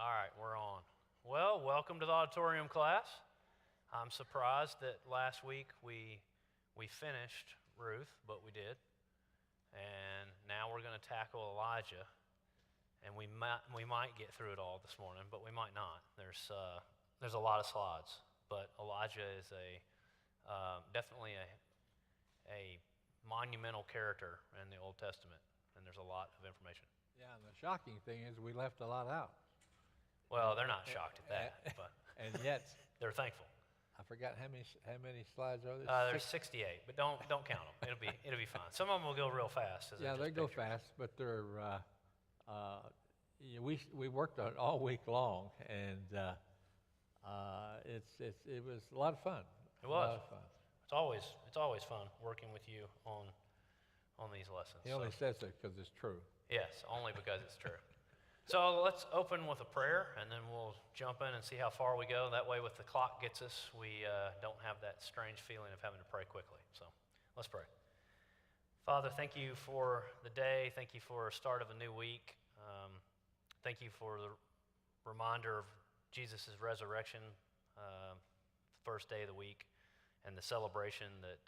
All right, we're on. Well, welcome to the auditorium class. I'm surprised that last week we finished Ruth, but we did. And now we're going to tackle Elijah. And we might get through it all this morning, but we might not. There's a lot of slides, but Elijah is definitely a monumental character in the Old Testament, and there's a lot of information. Yeah, and the shocking thing is we left a lot out. Well, they're not shocked at that, but and yet they're thankful. I forgot how many slides are there. There's 68, but don't count them. It'll be fine. Some of them will go real fast. Yeah, they go fast, but they're. We worked on it all week long, and it was a lot of fun. It was. A lot of fun. It's always fun working with you on these lessons. He only says that because it's true. Yes, only because it's true. So let's open with a prayer, and then we'll jump in and see how far we go. That way, with the clock gets us, we don't have that strange feeling of having to pray quickly. So let's pray. Father, thank you for the day. Thank you for a start of a new week. Thank you for the reminder of Jesus' resurrection, first day of the week, and the celebration that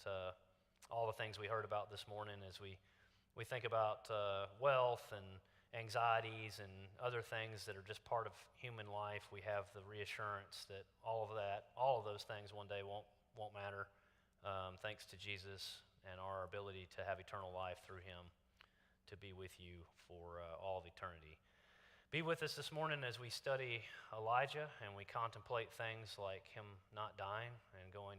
all the things we heard about this morning as we think about wealth and anxieties and other things that are just part of human life. We have the reassurance that all of those things one day won't matter, thanks to Jesus and our ability to have eternal life through him, to be with you for all of eternity. Be with us this morning as we study Elijah and we contemplate things like him not dying and going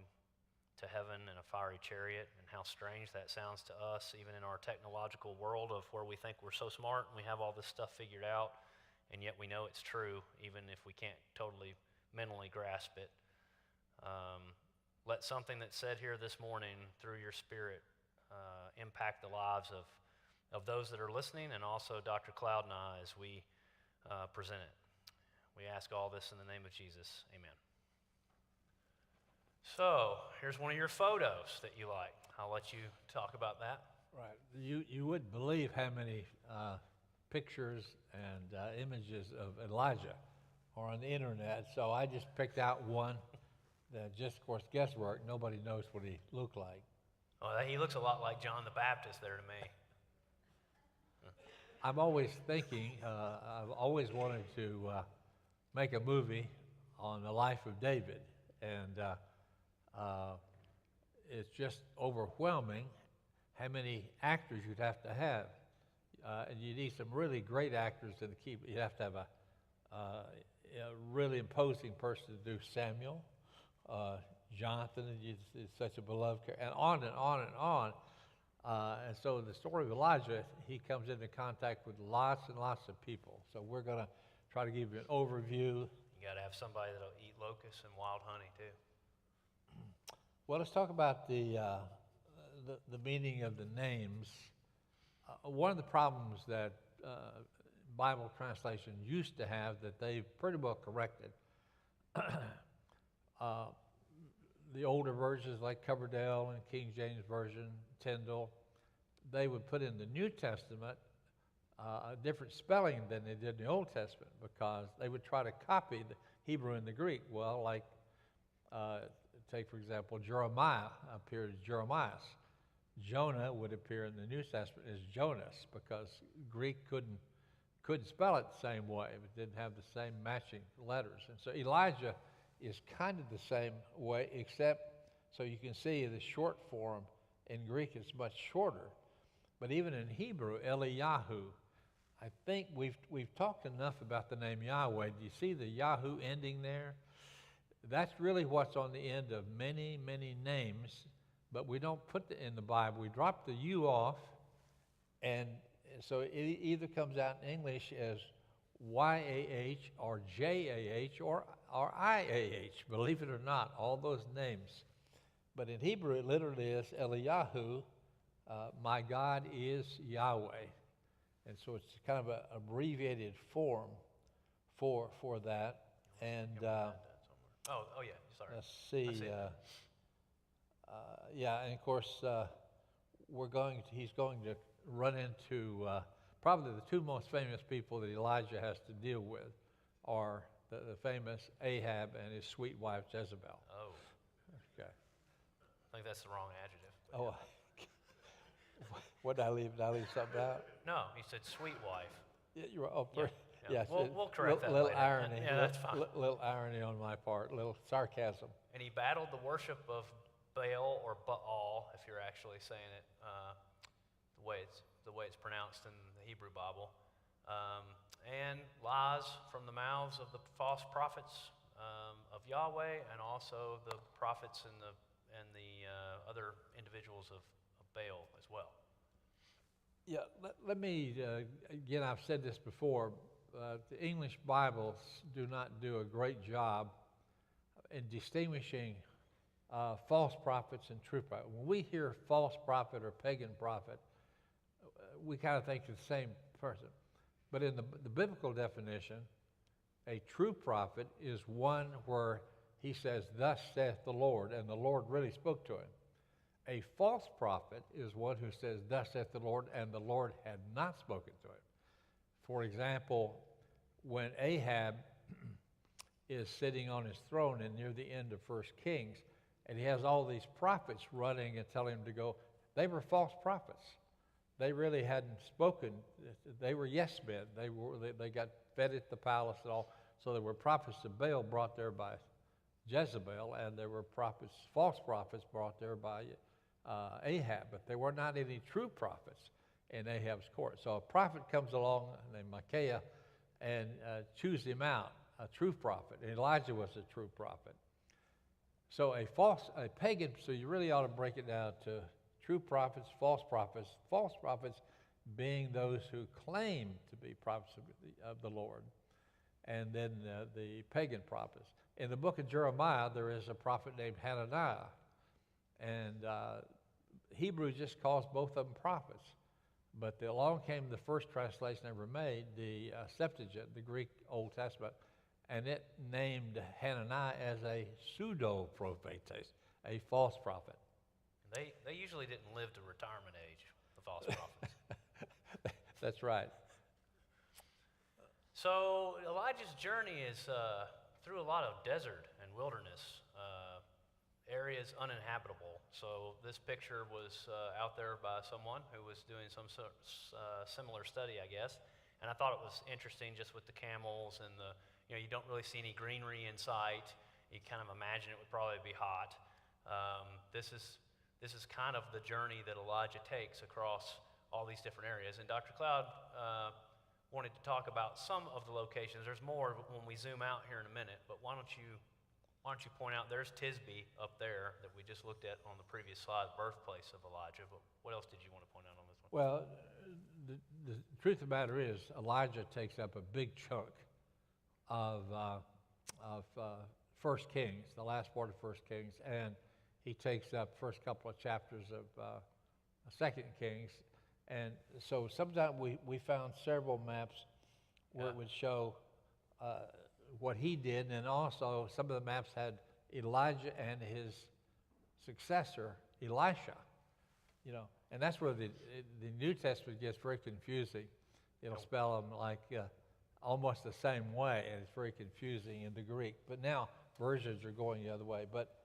to heaven in a fiery chariot, and how strange that sounds to us, even in our technological world of where we think we're so smart and we have all this stuff figured out, and yet we know it's true, even if we can't totally mentally grasp it. Let something that's said here this morning through your Spirit impact the lives of those that are listening, and also Dr. Cloud and I as we present it. We ask all this in the name of Jesus. Amen. So, here's one of your photos that you like. I'll let you talk about that. Right. You wouldn't believe how many pictures and images of Elijah are on the internet, so I just picked out one that just, of course, guesswork. Nobody knows what he looked like. Oh, he looks a lot like John the Baptist there to me. I'm always thinking, I've always wanted to make a movie on the life of David, and it's just overwhelming how many actors you'd have to have. And you need some really great actors to keep. You'd have to have a really imposing person to do Samuel. Jonathan is such a beloved character, and on and on and on. And so the story of Elijah, he comes into contact with lots and lots of people. So we're going to try to give you an overview. You got to have somebody that'll eat locusts and wild honey too. Well, let's talk about the meaning of the names. One of the problems that Bible translation used to have that they've pretty well corrected, the older versions like Coverdale and King James Version, Tyndale, they would put in the New Testament a different spelling than they did in the Old Testament, because they would try to copy the Hebrew and the Greek. Well, like take, for example, Jeremiah appeared as Jeremias. Jonah would appear in the New Testament as Jonas, because Greek couldn't spell it the same way. It didn't have the same matching letters. And so Elijah is kind of the same way, except, so you can see the short form in Greek is much shorter. But even in Hebrew, Eliyahu, I think we've talked enough about the name Yahweh. Do you see the Yahoo ending there? That's really what's on the end of many, many names, but we don't put it in the Bible. We drop the U off, and so it either comes out in English as Y-A-H or J-A-H or I-A-H, believe it or not, all those names. But in Hebrew, it literally is Eliyahu, my God is Yahweh. And so it's kind of an abbreviated form for that. And Oh yeah, sorry. let's see. Yeah, and of course, he's going to run into probably the two most famous people that Elijah has to deal with or the famous Ahab and his sweet wife Jezebel. Oh, Okay. I think that's the wrong adjective. Oh, what did I leave? Did I leave something out? No, he said sweet wife. Yeah, you're right. Oh, Yeah, yeah. yes. We'll correct that little later. irony. Yeah, that's fine. Little irony on my part. Little sarcasm. And he battled the worship of Baal or Baal, if you're actually saying it the way it's pronounced in the Hebrew Bible, and lies from the mouths of the false prophets of Yahweh, and also the prophets and the other individuals of Baal as well. Yeah, let me, again, I've said this before, the English Bibles do not do a great job in distinguishing false prophets and true prophets. When we hear false prophet or pagan prophet, we kind of think it's the same person. But in the biblical definition, a true prophet is one where he says, "Thus saith the Lord," and the Lord really spoke to him. A false prophet is one who says, "Thus saith the Lord," and the Lord had not spoken to him. For example, when Ahab is sitting on his throne and near the end of 1 Kings, and he has all these prophets running and telling him to go, they were false prophets. They really hadn't spoken. They were yes men. They got fed at the palace and all. So there were prophets of Baal brought there by Jezebel, and there were prophets, false prophets brought there by Ahab, but there were not any true prophets in Ahab's court. So a prophet comes along named Micaiah and chews him out, a true prophet. And Elijah was a true prophet. So a pagan, so you really ought to break it down to true prophets, false prophets being those who claim to be prophets of the Lord, and then the pagan prophets. In the book of Jeremiah, there is a prophet named Hananiah, and Hebrew just calls both of them prophets. But along came the first translation ever made, the Septuagint, the Greek Old Testament, and it named Hananiah as a pseudo-prophetes, a false prophet. They usually didn't live to retirement age, the false prophets. That's right. So Elijah's journey is through a lot of desert and wilderness, areas uninhabitable. So this picture was out there by someone who was doing some similar study, I guess. And I thought it was interesting just with the camels and you don't really see any greenery in sight. You kind of imagine it would probably be hot. This is kind of the journey that Elijah takes across all these different areas. And Dr. Cloud wanted to talk about some of the locations. There's more when we zoom out here in a minute, but why don't you point out, there's Tisbe up there that we just looked at on the previous slide, birthplace of Elijah, but what else did you want to point out on this one? Well, the truth of the matter is Elijah takes up a big chunk of 1 Kings, the last part of 1 Kings, and he takes up first couple of chapters of 2 Kings. And so sometimes we found several maps where it would show what he did, and also some of the maps had Elijah and his successor, Elisha. And that's where the New Testament gets very confusing. It'll spell them like almost the same way, and it's very confusing in the Greek. But now versions are going the other way. But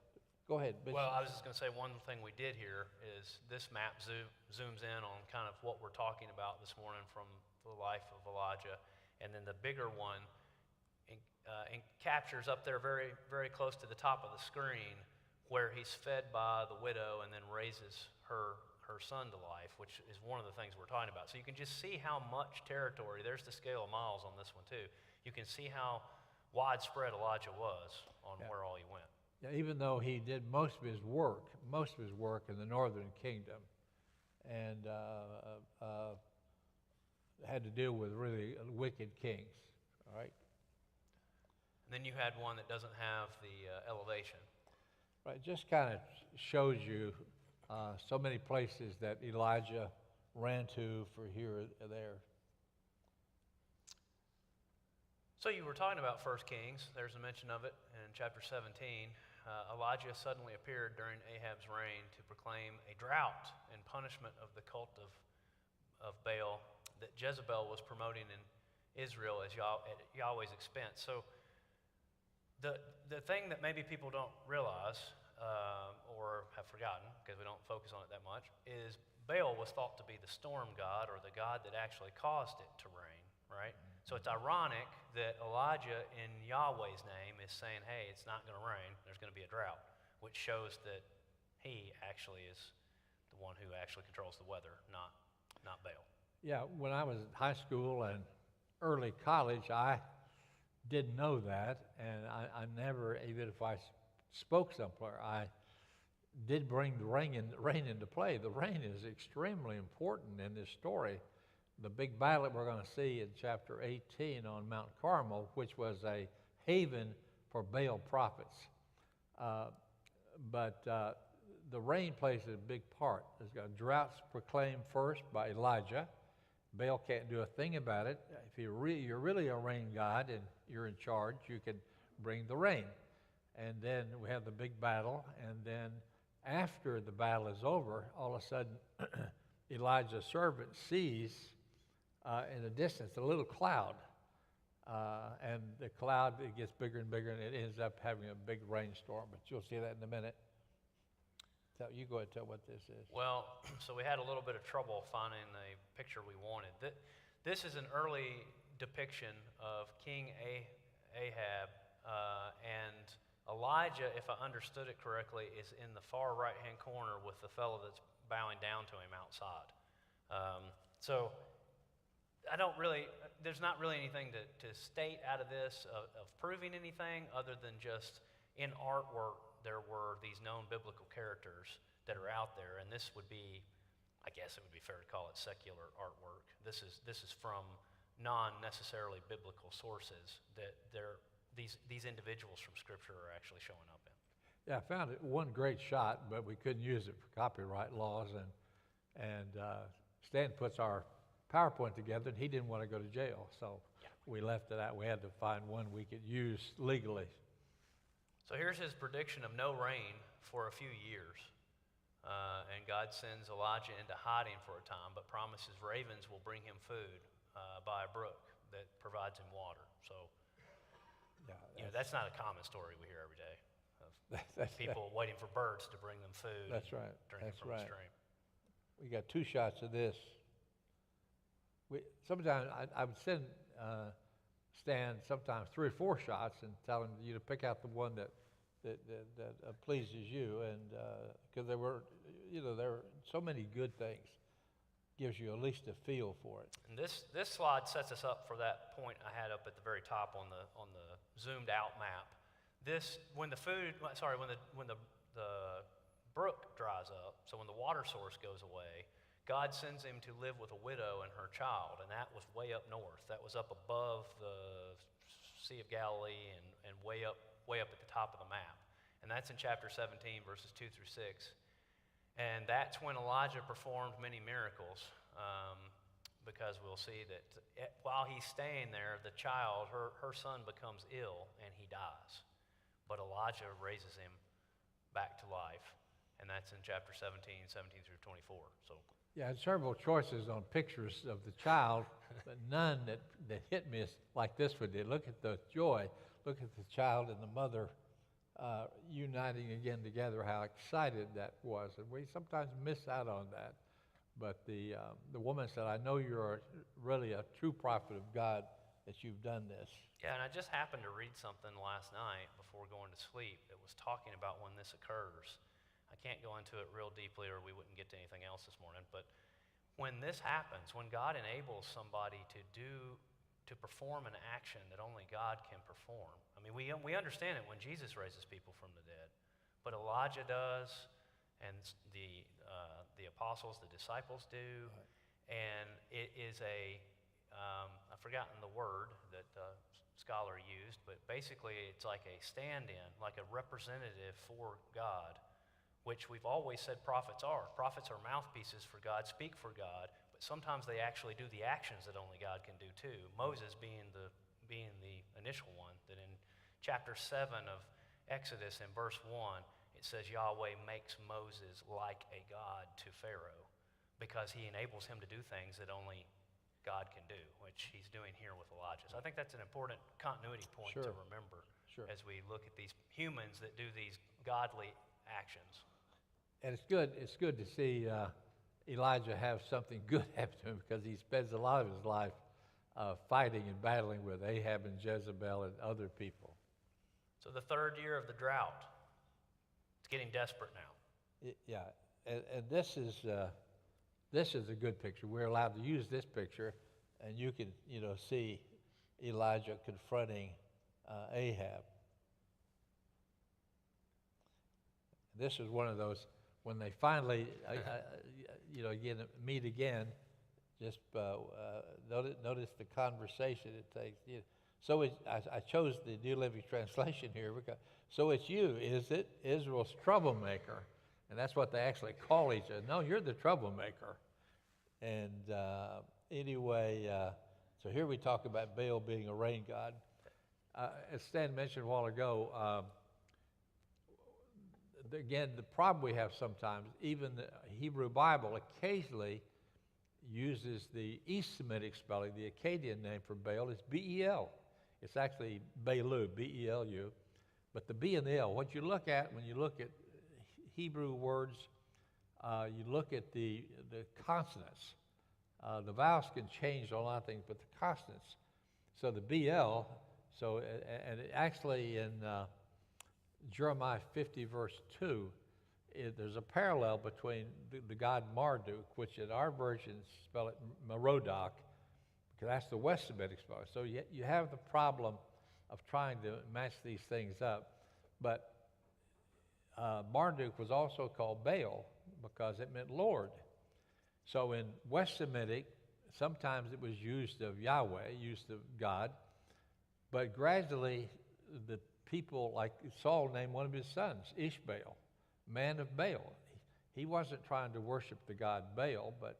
go ahead, Bishop. Well, I was just going to say one thing we did here is this map zooms in on kind of what we're talking about this morning from the life of Elijah, and then the bigger one captures up there very, very close to the top of the screen where he's fed by the widow and then raises her son to life, which is one of the things we're talking about. So you can just see how much territory, there's the scale of miles on this one too. You can see how widespread Elijah was on where all he went. Yeah, even though he did most of his work in the northern kingdom, and had to deal with really wicked kings, all right? And then you had one that doesn't have the elevation. Right, just kind of shows you so many places that Elijah ran to for here or there. So you were talking about 1 Kings. There's a mention of it in chapter 17. Elijah suddenly appeared during Ahab's reign to proclaim a drought in punishment of the cult of Baal that Jezebel was promoting Israel at Yahweh's expense. So the thing that maybe people don't realize or have forgotten, because we don't focus on it that much, is Baal was thought to be the storm god, or the god that actually caused it to rain, right? So it's ironic that Elijah in Yahweh's name is saying, hey, it's not going to rain, there's going to be a drought, which shows that he actually is the one who actually controls the weather, not Baal. Yeah, when I was in high school and early college, I didn't know that, and I never, even if I spoke somewhere, I did bring the rain into play. The rain is extremely important in this story. The big battle that we're going to see in chapter 18 on Mount Carmel, which was a haven for Baal prophets. But the rain plays a big part. There's got droughts proclaimed first by Elijah. Baal can't do a thing about it. If you're really a rain god and you're in charge, you can bring the rain. And then we have the big battle, and then after the battle is over, all of a sudden Elijah's servant sees in the distance a little cloud. And the cloud, it gets bigger and bigger, and it ends up having a big rainstorm. But you'll see that in a minute. So you go ahead and tell what this is. Well, so we had a little bit of trouble finding the picture we wanted. This is an early depiction of King Ahab, and Elijah, if I understood it correctly, is in the far right-hand corner with the fellow that's bowing down to him outside. So there's not really anything to state out of this of proving anything other than just in artwork there were these known biblical characters that are out there, and this would be, I guess it would be fair to call it secular artwork. This is from non-necessarily biblical sources that these individuals from Scripture are actually showing up in. Yeah, I found it one great shot, but we couldn't use it for copyright laws, and Stan puts our PowerPoint together, and he didn't want to go to jail, so we left it out. We had to find one we could use legally. So here's his prediction of no rain for a few years. And God sends Elijah into hiding for a time, but promises ravens will bring him food by a brook that provides him water. So, that's not a common story we hear every day of people waiting for birds to bring them food. That's right. Drinking from the stream. We got two shots of this. Sometimes I would send Stan sometimes 3 or 4 shots and tell him to pick out the one that pleases you, and because there were so many good things, gives you at least a feel for it. And this slide sets us up for that point I had up at the very top on the zoomed out map. When the brook dries up, so when the water source goes away, God sends him to live with a widow and her child, and that was way up north. That was up above the Sea of Galilee and way up at the top of the map. And that's in chapter 17, verses 2 through 6. And that's when Elijah performed many miracles, because we'll see that while he's staying there, the child, her son, becomes ill and he dies. But Elijah raises him back to life, and that's in chapter 17 through 24. So. Yeah, I had several choices on pictures of the child, but none that hit me like this one did. Look at the joy. Look at the child and the mother uniting again together, how excited that was. And we sometimes miss out on that. But the woman said, I know you're really a true prophet of God, that you've done this. Yeah, and I just happened to read something last night before going to sleep that was talking about when this occurs. I can't go into it real deeply or we wouldn't get to anything else this morning, but when this happens, when God enables somebody to perform an action that only God can perform. I mean, we understand it when Jesus raises people from the dead, but Elijah does, and the apostles, the disciples do, and it is I've forgotten the word that the scholar used, but basically it's like a stand-in, like a representative for God, which we've always said prophets are. Prophets are mouthpieces for God, speak for God, but sometimes they actually do the actions that only God can do too. Moses being the initial one, that in chapter 7 of Exodus in verse 1, it says Yahweh makes Moses like a god to Pharaoh because he enables him to do things that only God can do, which he's doing here with Elijah. So I think that's an important continuity point to Sure. remember Sure. as we look at these humans that do these godly actions. And it's good to see Elijah have something good happen to him, because he spends a lot of his life fighting and battling with Ahab and Jezebel and other people. So the third year of the drought, it's getting desperate now. Yeah, and this is a good picture. We're allowed to use this picture, and you can see Elijah confronting Ahab. This is one of those when they finally meet again. Just notice the conversation it takes. So I chose the New Living Translation here because so it's you, is it, Israel's troublemaker? And that's what they actually call each other. No, you're the troublemaker. And anyway, so here we talk about Baal being a rain god. As Stan mentioned a while ago, again, the problem we have sometimes, even the Hebrew Bible occasionally uses the East Semitic spelling. The Akkadian name for Baal is B-E-L. It's actually Belu, B-E-L-U. But the B and the L, what you look at when you look at Hebrew words, you look at the consonants. The vowels can change a lot of things, but the consonants. So the BL, and actually in Jeremiah 50, verse 2, there's a parallel between the god Marduk, which in our versions spell it Merodach, because that's the West Semitic spelling. So you have the problem of trying to match these things up. But Marduk was also called Baal because it meant Lord. So in West Semitic, sometimes it was used of Yahweh, used of God, but gradually the people, like Saul named one of his sons, Ishbaal, man of Baal. He wasn't trying to worship the god Baal, but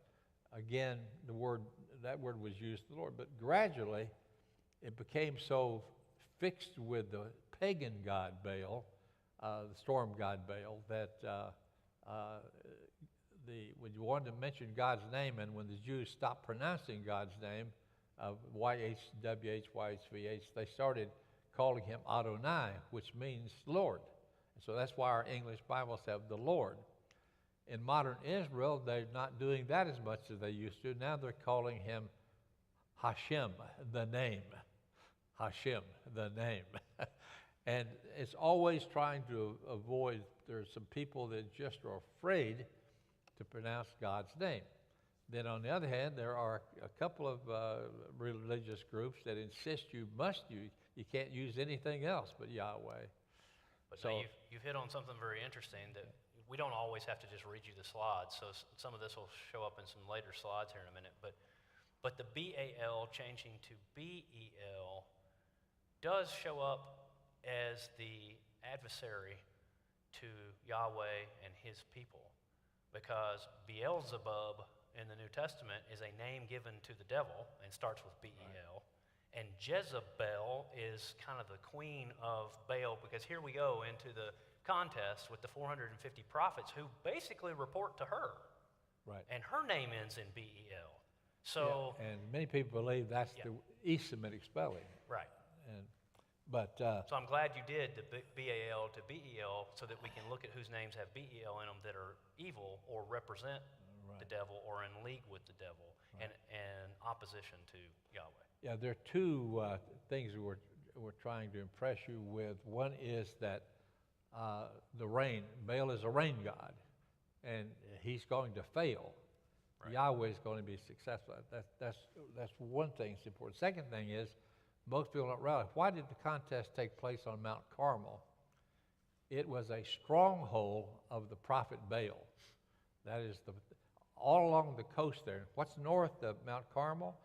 again, that word was used to the Lord. But gradually, it became so fixed with the pagan god Baal, the storm god Baal, that when you wanted to mention God's name, and when the Jews stopped pronouncing God's name, YHWH, they started calling him Adonai, which means Lord. And so that's why our English Bibles have the Lord. In modern Israel, they're not doing that as much as they used to. Now they're calling him Hashem, the name. Hashem, the name. And it's always trying to avoid, there's some people that just are afraid to pronounce God's name. Then on the other hand, there are a couple of religious groups that insist you can't use anything else but Yahweh. But so, you've hit on something very interesting, that we don't always have to just read you the slides. So some of this will show up in some later slides here in a minute. But the B-A-L changing to B-E-L does show up as the adversary to Yahweh and his people, because Beelzebub in the New Testament is a name given to the devil and starts with B-E-L. Right. And Jezebel is kind of the queen of Baal, because here we go into the contest with the 450 prophets who basically report to her. Right. And her name ends in B-E-L. So, yeah, and many people believe that's the East Semitic spelling. Right. So I'm glad you did the B-A-L to B-E-L, so that we can look at whose names have B-E-L in them that are evil or represent the devil or in league with the devil, and opposition to Yahweh. Yeah, there are two things we're trying to impress you with. One is that the rain, Baal is a rain god, and he's going to fail. Right. Yahweh is going to be successful. That's one thing that's important. Second thing is, most people don't realize, why did the contest take place on Mount Carmel? It was a stronghold of the prophet Baal. That is all along the coast there. What's north of Mount Carmel?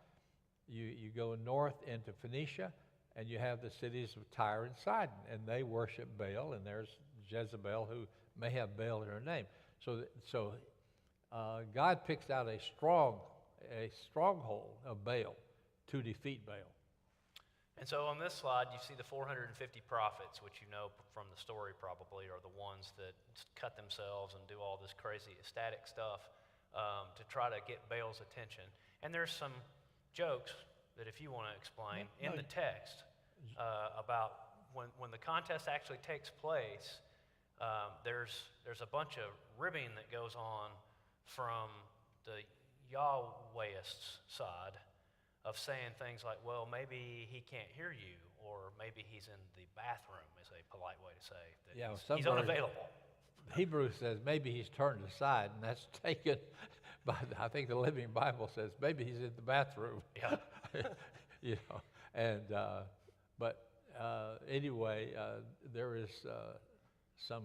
You go north into Phoenicia, and you have the cities of Tyre and Sidon, and they worship Baal, and there's Jezebel, who may have Baal in her name. So God picks out a stronghold of Baal to defeat Baal. And so on this slide, you see the 450 prophets, which you know from the story probably are the ones that cut themselves and do all this crazy ecstatic stuff to try to get Baal's attention. And there's some jokes that if you want to explain No, in the text about when the contest actually takes place, there's a bunch of ribbing that goes on from the Yahwehists' side of saying things like, well, maybe he can't hear you, or maybe he's in the bathroom, is a polite way to say that Yeah, he's unavailable. Hebrew says maybe he's turned aside, and that's taken by, I think the Living Bible says maybe he's in the bathroom. Yeah. You know, and anyway, there is some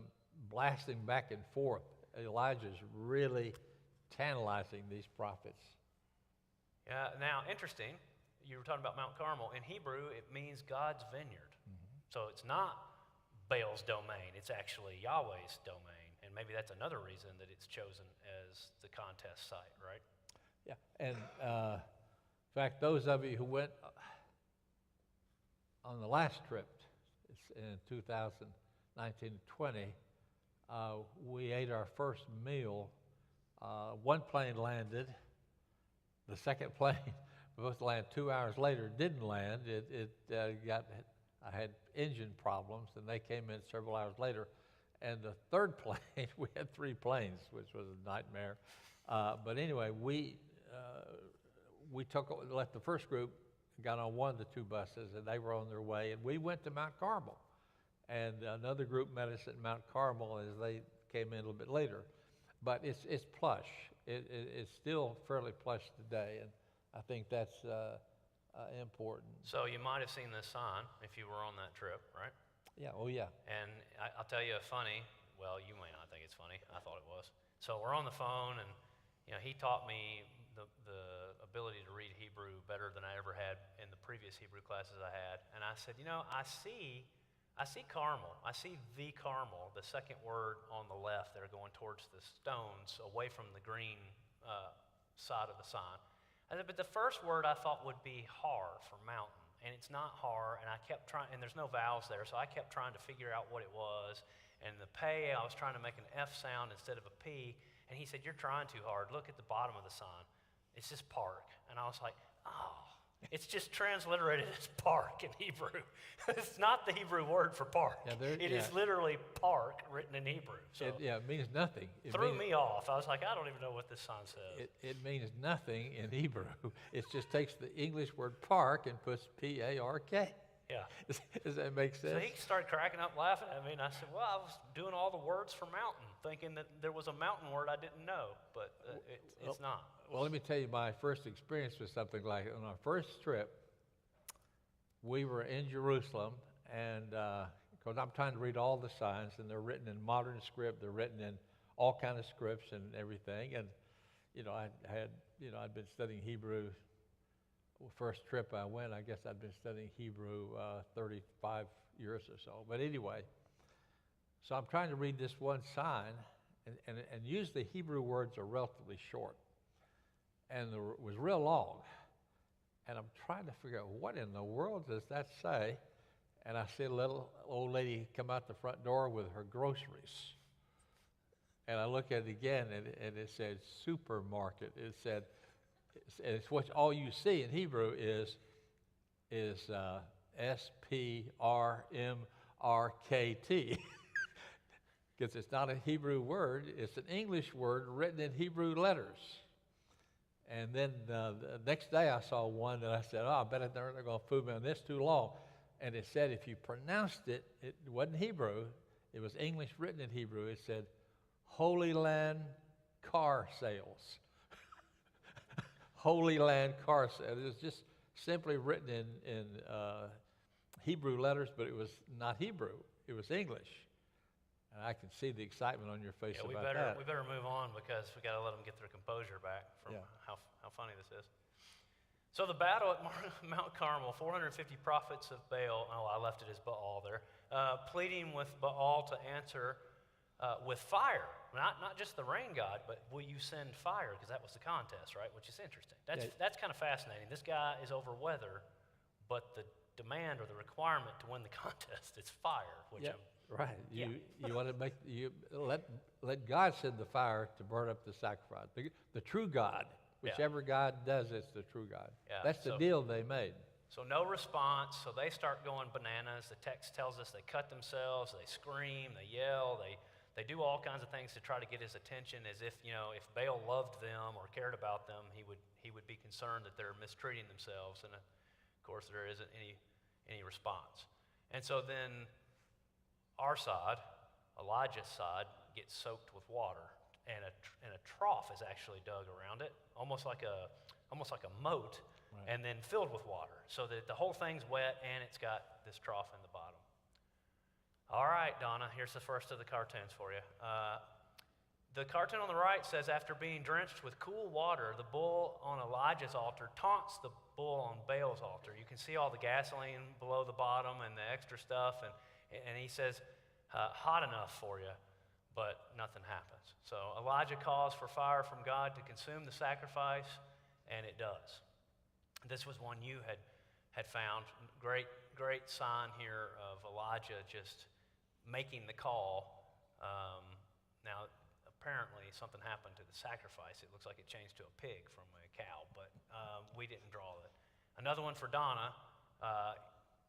blasting back and forth. Elijah's really tantalizing these prophets. Yeah. Now, interesting. You were talking about Mount Carmel. In Hebrew, it means God's vineyard. Mm-hmm. So it's not Baal's domain. It's actually Yahweh's domain. And maybe that's another reason that it's chosen as the contest site, right? Yeah, and in fact, those of you who went on the last trip in 2019-20, we ate our first meal. One plane landed. The second plane, supposed to land 2 hours later, didn't land. I had engine problems, and they came in several hours later. And the third plane, we had 3 planes, which was a nightmare. But anyway, we left the first group, got on one of the 2 buses, and they were on their way, and we went to Mount Carmel. And another group met us at Mount Carmel as they came in a little bit later. But it's plush. It's still fairly plush today, and I think that's important. So you might have seen this sign if you were on that trip, right? Yeah, oh yeah. And I'll tell you a funny, well, you may not think it's funny. I thought it was. So we're on the phone, and he taught me the ability to read Hebrew better than I ever had in the previous Hebrew classes I had. And I said, I see Carmel. I see the Carmel, the second word on the left. They're going towards the stones, away from the green side of the sign. I said, but the first word I thought would be har for mountain. And it's not har, and I kept trying, and there's no vowels there, so I kept trying to figure out what it was. And the pay, I was trying to make an F sound instead of a P, and he said, you're trying too hard. Look at the bottom of the sign. It's just park. And I was like, oh, it's just transliterated as park in Hebrew. It's not the Hebrew word for park. Yeah, it is literally park written in Hebrew. So it means nothing. Threw me off. I was like, I don't even know what this sign says. It means nothing in Hebrew. It just takes the English word park and puts P-A-R-K. Yeah. Does that make sense? So he started cracking up laughing at me, and I said, well, I was doing all the words for mountain, thinking that there was a mountain word I didn't know, but it's not. Well, let me tell you my first experience with something like it. On our first trip, we were in Jerusalem, and because I'm trying to read all the signs, and they're written in modern script, they're written in all kind of scripts and everything, and I'd been studying Hebrew. First trip I went, I guess I'd been studying Hebrew 35 years or so. But anyway, so I'm trying to read this one sign, and usually Hebrew words are relatively short, and it was real long. And I'm trying to figure out what in the world does that say. And I see a little old lady come out the front door with her groceries. And I look at it again, and it said supermarket. It said, it's what all you see in Hebrew is S-P-R-M-R-K-T. Because it's not a Hebrew word, it's an English word written in Hebrew letters. And then the next day I saw one that I said, I bet they're going to fool me on this too long. And it said if you pronounced it, it wasn't Hebrew, it was English written in Hebrew. It said, Holy Land Car Sales. Holy Land Car Sales. It was just simply written in Hebrew letters, but it was not Hebrew. It was English. And I can see the excitement on your face about that. We better move on because we got to let them get their composure back from how funny this is. So the battle at Mount Carmel, 450 prophets of Baal, I left it as Baal there, pleading with Baal to answer with fire. Not just the rain god, but will you send fire? Because that was the contest, right? Which is interesting. That's kind of fascinating. This guy is over weather, but the demand or the requirement to win the contest is fire, which right. You want to let God send the fire to burn up the sacrifice. The true God. Whichever God does, it's the true God. Yeah, That's the so- deal they made. So no response, so they start going bananas. The text tells us they cut themselves, they scream, they yell, they do all kinds of things to try to get his attention, as if, if Baal loved them or cared about them, he would be concerned that they're mistreating themselves. And of course, there isn't any response. And so then our side, Elijah's side, gets soaked with water, and a trough is actually dug around it, almost like a moat. Right. And then filled with water, so that the whole thing's wet and it's got this trough in the bottom. All right, Donna, here's the first of the cartoons for you. The cartoon on the right says, after being drenched with cool water, the bull on Elijah's altar taunts the bull on Baal's altar. You can see all the gasoline below the bottom and the extra stuff, and he says, hot enough for you, but nothing happens. So Elijah calls for fire from God to consume the sacrifice, and it does. This was one you had found. Great sign here of Elijah just making the call. Now, apparently something happened to the sacrifice. It looks like it changed to a pig from a cow, but we didn't draw it. Another one for Donna.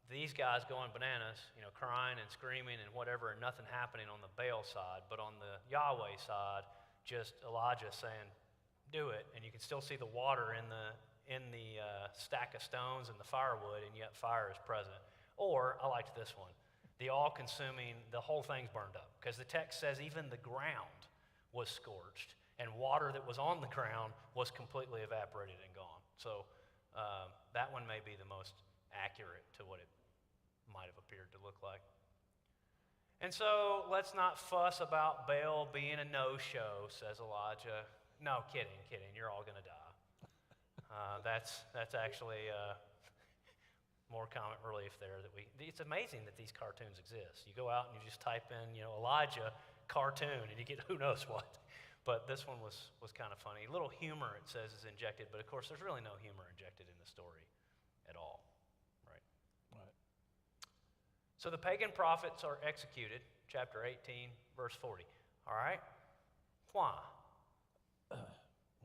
These guys going bananas, crying and screaming and whatever, and nothing happening on the Baal side, but on the Yahweh side, just Elijah saying, do it, and you can still see the water in the stack of stones and the firewood, and yet fire is present. Or, I liked this one, the all-consuming, the whole thing's burned up, because the text says even the ground was scorched, and water that was on the ground was completely evaporated and gone. So that one may be the most accurate to what it might have appeared to look like. And so let's not fuss about Baal being a no-show, says Elijah. No, kidding, you're all going to die. That's actually more comic relief there. It's amazing that these cartoons exist. You go out and you just type in, Elijah cartoon, and you get who knows what. But this one was kind of funny. A little humor, it says, is injected, but of course there's really no humor injected in the story at all, right? Right. So the pagan prophets are executed, chapter 18, verse 40. All right? Why?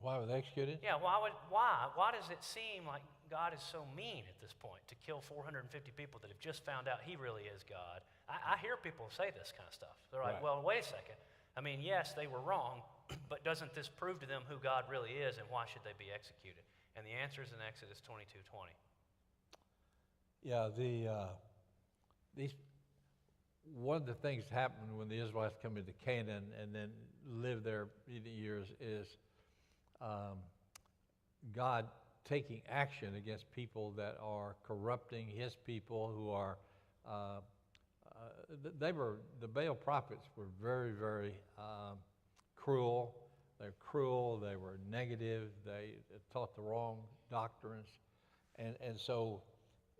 Why were they executed? Yeah, why? Why does it seem like God is so mean at this point to kill 450 people that have just found out he really is God? I hear people say this kind of stuff. They're like, Right. well, wait a second. I mean, yes, they were wrong, but doesn't this prove to them who God really is, and why should they be executed? And the answer is in Exodus 22:20. Yeah, one of the things that happened when the Israelites come into Canaan and then live there many years is God taking action against people that are corrupting his people, who are, the Baal prophets were very, very cruel. They're cruel, they were negative, they taught the wrong doctrines. And so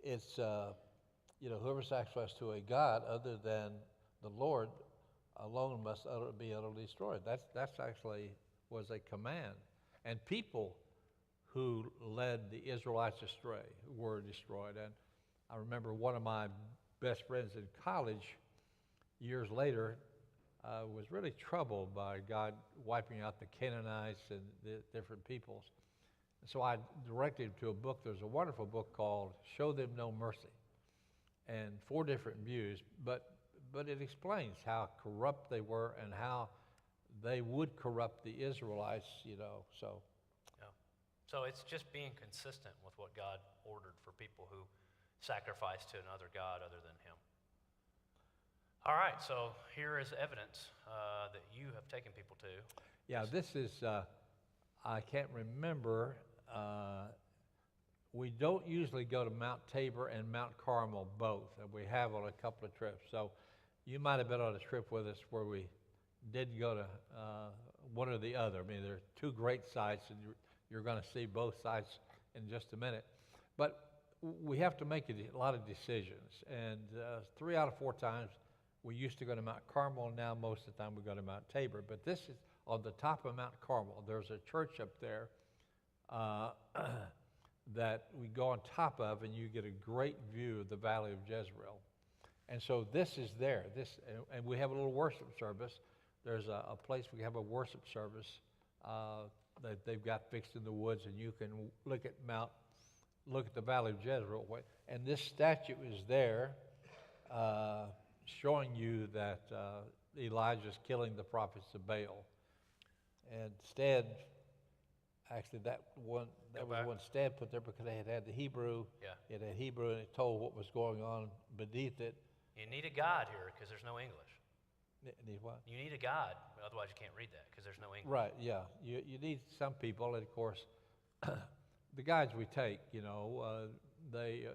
it's, whoever sacrifices to a god other than the Lord alone must be utterly destroyed. That's actually was a command. And people who led the Israelites astray were destroyed. And I remember one of my best friends in college, years later, was really troubled by God wiping out the Canaanites and the different peoples. So I directed him to a book. There's a wonderful book called Show Them No Mercy, and 4 different views, but it explains how corrupt they were and how they would corrupt the Israelites, so. Yeah. So it's just being consistent with what God ordered for people who sacrifice to another god other than him. All right, so here is evidence that you have taken people to. Yeah, this is, I can't remember, we don't usually go to Mount Tabor and Mount Carmel both, and we have on a couple of trips. So you might have been on a trip with us where we did go to one or the other. I mean, there are 2 great sites, and you're going to see both sites in just a minute. But we have to make a lot of decisions, and 3 out of 4 times we used to go to Mount Carmel, and now most of the time we go to Mount Tabor. But this is on the top of Mount Carmel. There's a church up there that we go on top of, and you get a great view of the Valley of Jezreel. And so this is there. And we have a little worship service. There's a place we have a worship service that they've got fixed in the woods, and you can look at the Valley of Jezreel. And this statue is there, showing you that Elijah's killing the prophets of Baal. And instead, actually, that was one Stead put there because they had the Hebrew. Yeah. It had Hebrew, and it told what was going on beneath it. You need a guide here because there's no English. Need what? You need a guide, otherwise you can't read that because there's no English. Right, yeah. You need some people, and of course, the guides we take, they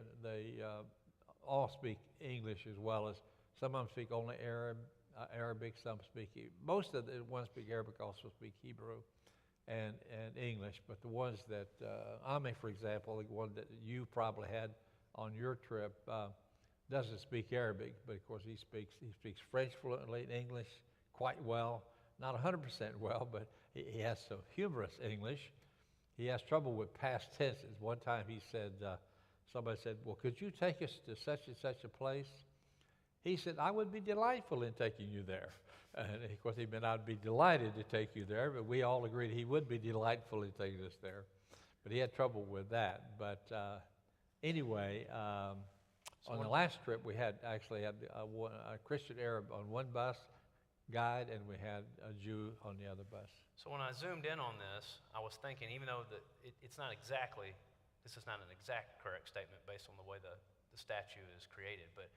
all speak English as well as some of them speak only Arabic, some speak, most of the ones speak Arabic also speak Hebrew and English, but the ones that, Ame, for example, the one that you probably had on your trip, doesn't speak Arabic, but of course he speaks French fluently and English quite well, not 100% well, but he has some humorous English. He has trouble with past tenses. One time he said, somebody said, well, could you take us to such and such a place? He said, I would be delightful in taking you there. And of course he meant I'd be delighted to take you there, but we all agreed he would be delightful in taking us there. But he had trouble with that. But anyway, on the last trip we had a Christian Arab on one bus guide, and we had a Jew on the other bus. So when I zoomed in on this, I was thinking, even though it's not exactly, this is not an exact correct statement based on the way the statue is created, but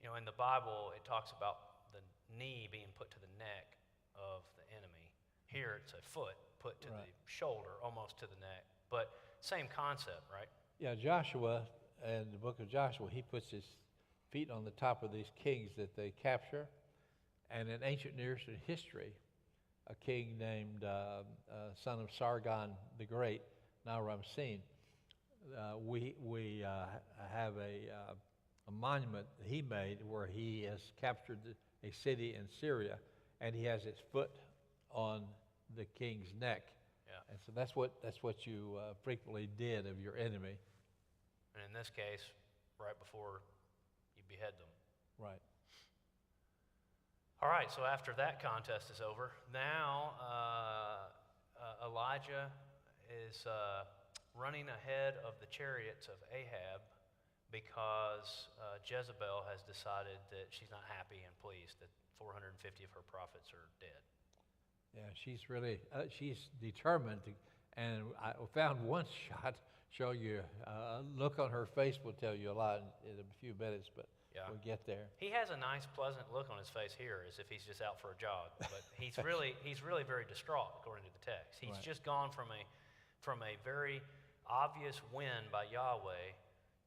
in the Bible it talks about the knee being put to the neck of the enemy. Here it's a foot put to the shoulder, almost to the neck, but same concept, right? Yeah, Joshua, in the book of Joshua, he puts his feet on the top of these kings that they capture. And in ancient Near Eastern history, a king named son of Sargon the Great, now Ramses, we have a monument that he made where he has captured a city in Syria, and he has his foot on the king's neck. Yeah. And so that's what you frequently did of your enemy. And in this case, right before you behead them. Right. All right, so after that contest is over, now Elijah is running ahead of the chariots of Ahab because Jezebel has decided that she's not happy and pleased that 450 of her prophets are dead. Yeah, she's really, she's determined to, and I found one shot showing you, look on her face will tell you a lot in a few minutes, but yeah. We'll get there. He has a nice, pleasant look on his face here, as if he's just out for a jog. But he's really very distraught, according to the text. He's just gone from a very obvious win by Yahweh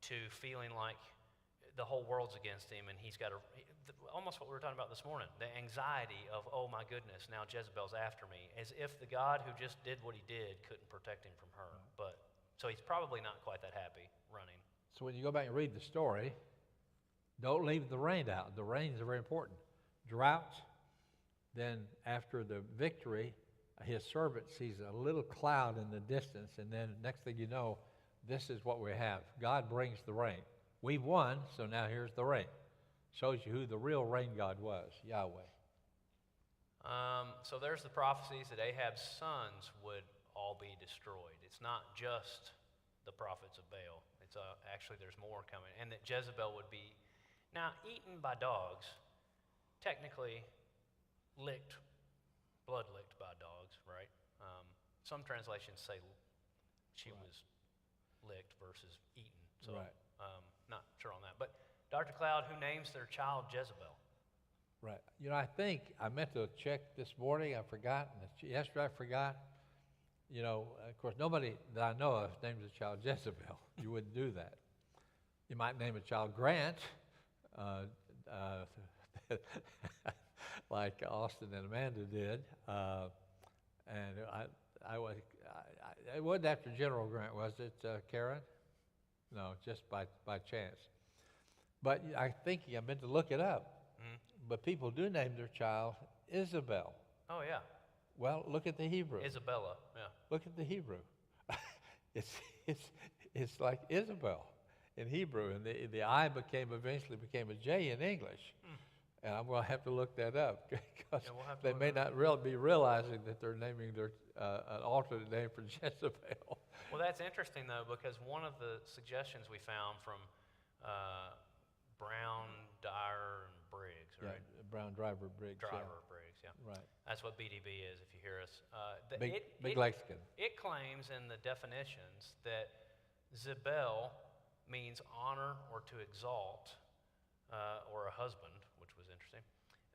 to feeling like the whole world's against him, and he's got almost what we were talking about this morning, the anxiety of, oh my goodness, now Jezebel's after me, as if the God who just did what he did couldn't protect him from her. But so he's probably not quite that happy running. So when you go back and read the story, don't leave the rain out. The rain is very important. Drought, then after the victory, his servant sees a little cloud in the distance, and then next thing you know, this is what we have. God brings the rain. We've won, so now here's the rain. Shows you who the real rain God was, Yahweh. So there's the prophecies that Ahab's sons would all be destroyed. It's not just the prophets of Baal. It's actually there's more coming, and that Jezebel would be now eaten by dogs, technically blood licked by dogs, right? Some translations say she was licked versus eaten. So not sure on that. But Dr. Cloud, who names their child Jezebel? Right. I think I meant to check this morning. I forgot. And yesterday I forgot. Of course, nobody that I know of names a child Jezebel. You wouldn't do that. You might name a child Grant, like Austin and Amanda did. And it wasn't after General Grant, was it, Karen? No, just by chance. But I meant to look it up. Mm-hmm. But people do name their child Isabel. Oh, yeah. Well, look at the Hebrew. Isabella, yeah. Look at the Hebrew. It's like Isabel in Hebrew, and the I eventually became a J in English. And I'm going to have to look that up because Yeah, we'll have to they look may it up. not be realizing that they're naming their an alternate name for Jezebel. Well, that's interesting, though, because one of the suggestions we found from Brown, Dyer, and Briggs, right? Yeah, Brown Driver Briggs. Driver, Briggs, yeah. Yeah, right. That's what BDB is, if you hear us. Big lexicon. It claims in the definitions that Zebel means honor or to exalt, or a husband, which was interesting.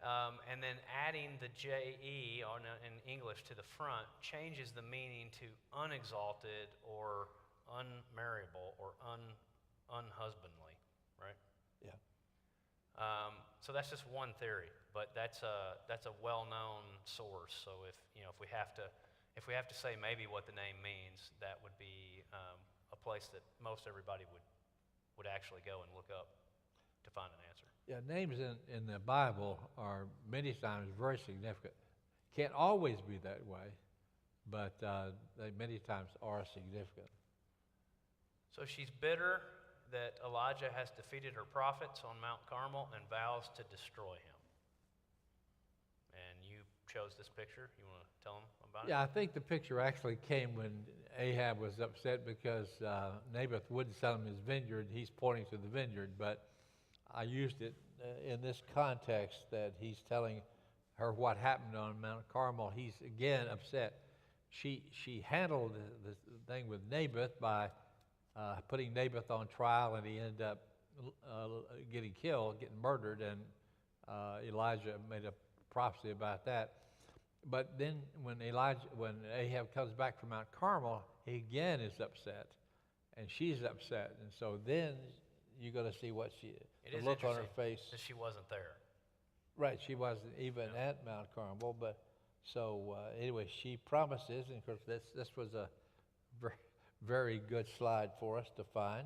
And then adding the JE in English to the front changes the meaning to unexalted or unmarriable or unhusbandly, right? Yeah. So that's just one theory, but that's a well-known source. So if we have to say maybe what the name means, that would be a place that most everybody would actually go and look up to find an answer. Yeah, names in the Bible are many times very significant. Can't always be that way, but they many times are significant. So she's bitter that Elijah has defeated her prophets on Mount Carmel and vows to destroy him. And you chose this picture. You want to tell them about it? Yeah, I think the picture actually came when Ahab was upset because Naboth wouldn't sell him his vineyard. He's pointing to the vineyard, but I used it in this context that he's telling her what happened on Mount Carmel. He's again upset. She handled the thing with Naboth by putting Naboth on trial, and he ended up getting killed, getting murdered, and Elijah made a prophecy about that. But then when Ahab comes back from Mount Carmel, he again is upset, and she's upset, and so then you're going to see what the look on her face. That she wasn't there. Right, she wasn't even at Mount Carmel, but so anyway, she promises, and of course this was a very, very good slide for us to find.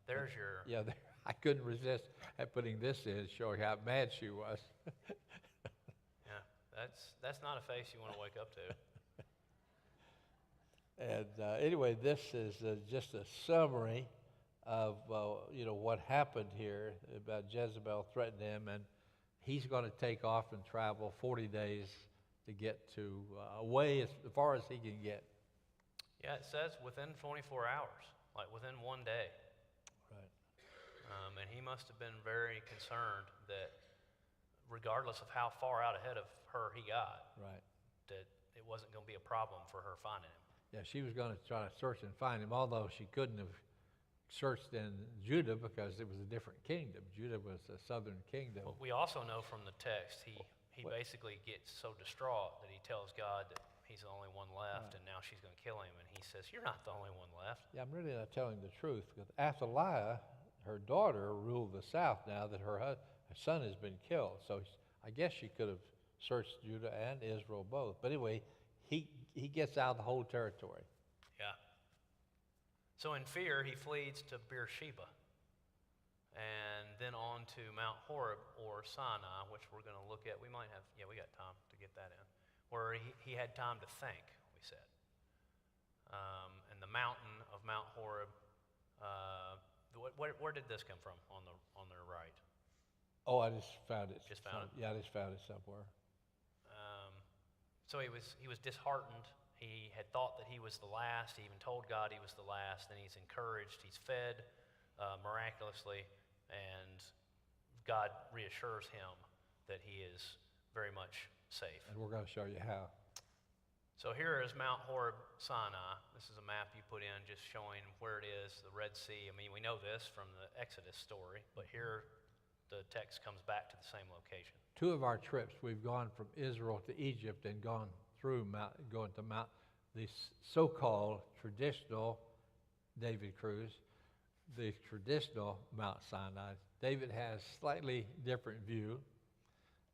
There's your... Yeah, I couldn't resist at putting this in, showing how mad she was. Yeah, that's not a face you want to wake up to. And anyway, this is just a summary of what happened here about Jezebel threatening him, and he's going to take off and travel 40 days to get to away as far as he can get. Yeah, it says within 24 hours, like within one day. Right. And he must have been very concerned that regardless of how far out ahead of her he got, Right. that it wasn't going to be a problem for her finding him. Yeah, she was going to try to search and find him, although she couldn't have searched in Judah because it was a different kingdom. Judah was a southern kingdom. Well, we also know from the text he basically gets so distraught that he tells God that he's the only one left, and now she's going to kill him. And he says, "You're not the only one left." Yeah, I'm really not telling the truth because Athaliah, her daughter, ruled the south now that her son has been killed. So I guess she could have searched Judah and Israel both. But anyway, he gets out of the whole territory. Yeah. So in fear, he flees to Beersheba and then on to Mount Horeb or Sinai, which we're going to look at. We got time to get that in, where he had time to think, we said. And the mountain of Mount Horeb, where did this come from on the right? Oh, I just found it. Just found it? Yeah, I just found it somewhere. So he was disheartened. He had thought that he was the last. He even told God he was the last. Then he's encouraged. He's fed miraculously, and God reassures him that he is very much safe. And we're going to show you how. So here is Mount Horeb, Sinai. This is a map you put in just showing where it is, the Red Sea. I mean, we know this from the Exodus story, but here the text comes back to the same location. 2 of our trips, we've gone from Israel to Egypt and gone through going to the so-called traditional David cruise, the traditional Mount Sinai. David has slightly different view,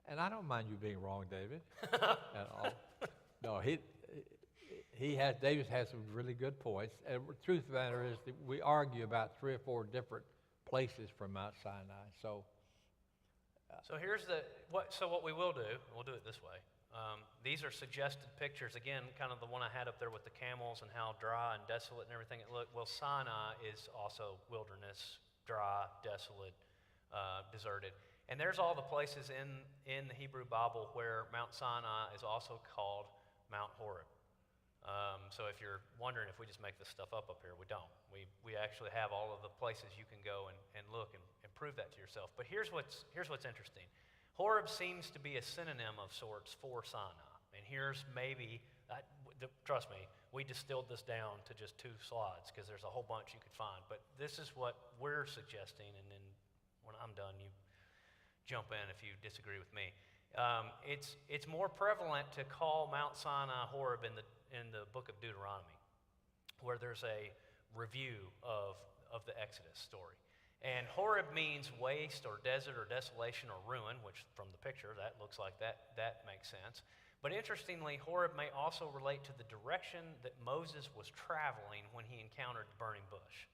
and I don't mind you being wrong, David, at all. No, David has some really good points, and the truth of the matter is that we argue about 3 or 4 different places from Mount Sinai. So here's what we will do. We'll do it this way. These are suggested pictures. Again, kind of the one I had up there with the camels and how dry and desolate and everything it looked. Well, Sinai is also wilderness, dry, desolate, deserted. And there's all the places in the Hebrew Bible where Mount Sinai is also called Mount Horeb. So if you're wondering if we just make this stuff up here, we don't. We actually have all of the places you can go and look and prove that to yourself. But here's what's interesting. Horeb seems to be a synonym of sorts for Sinai. And here's maybe, trust me, we distilled this down to just 2 slides because there's a whole bunch you could find. But this is what we're suggesting, and then when I'm done, you jump in if you disagree with me. It's more prevalent to call Mount Sinai Horeb in the book of Deuteronomy, where there's a review of the Exodus story. And Horeb means waste or desert or desolation or ruin, which from the picture, that looks like that makes sense. But interestingly, Horeb may also relate to the direction that Moses was traveling when he encountered the burning bush,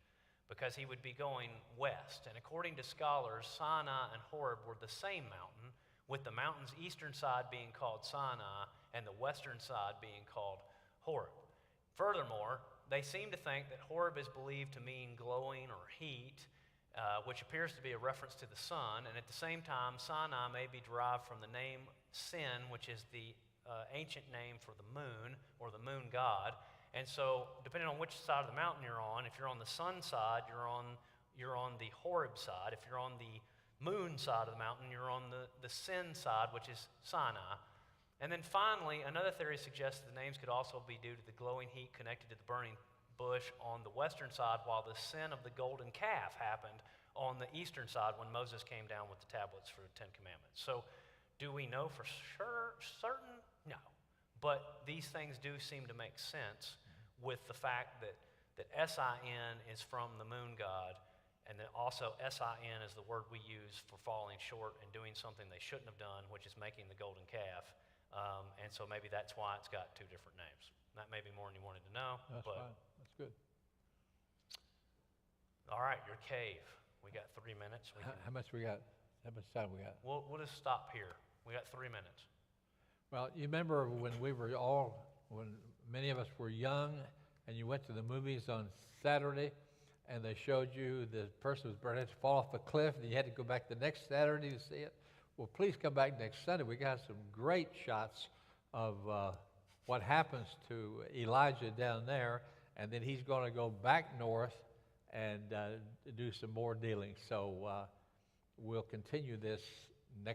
because he would be going west. And according to scholars, Sinai and Horeb were the same mountain, with the mountain's eastern side being called Sinai and the western side being called Horeb. Furthermore, they seem to think that Horeb is believed to mean glowing or heat, which appears to be a reference to the sun. And at the same time, Sinai may be derived from the name Sin, which is the ancient name for the moon or the moon god. And so, depending on which side of the mountain you're on, if you're on the sun side, you're on the Horeb side. If you're on the moon side of the mountain, you're on the Sin side, which is Sinai. And then finally, another theory suggests that the names could also be due to the glowing heat connected to the burning bush on the western side, while the sin of the golden calf happened on the eastern side when Moses came down with the tablets for the 10 Commandments. So, do we know for certain? No. But these things do seem to make sense with the fact that S-I-N is from the moon god, and then also S-I-N is the word we use for falling short and doing something they shouldn't have done, which is making the golden calf. And so maybe that's why it's got 2 different names. That may be more than you wanted to know. That's fine. That's good. All right, your cave. We got 3 minutes. How much we got? How much time we got? We'll just stop here. We got 3 minutes. Well, you remember when many of us were young, and you went to the movies on Saturday, and they showed you the person was ready to fall off a cliff, and you had to go back the next Saturday to see it? Well, please come back next Sunday. We got some great shots of what happens to Elijah down there, and then he's going to go back north and do some more dealing. So we'll continue this next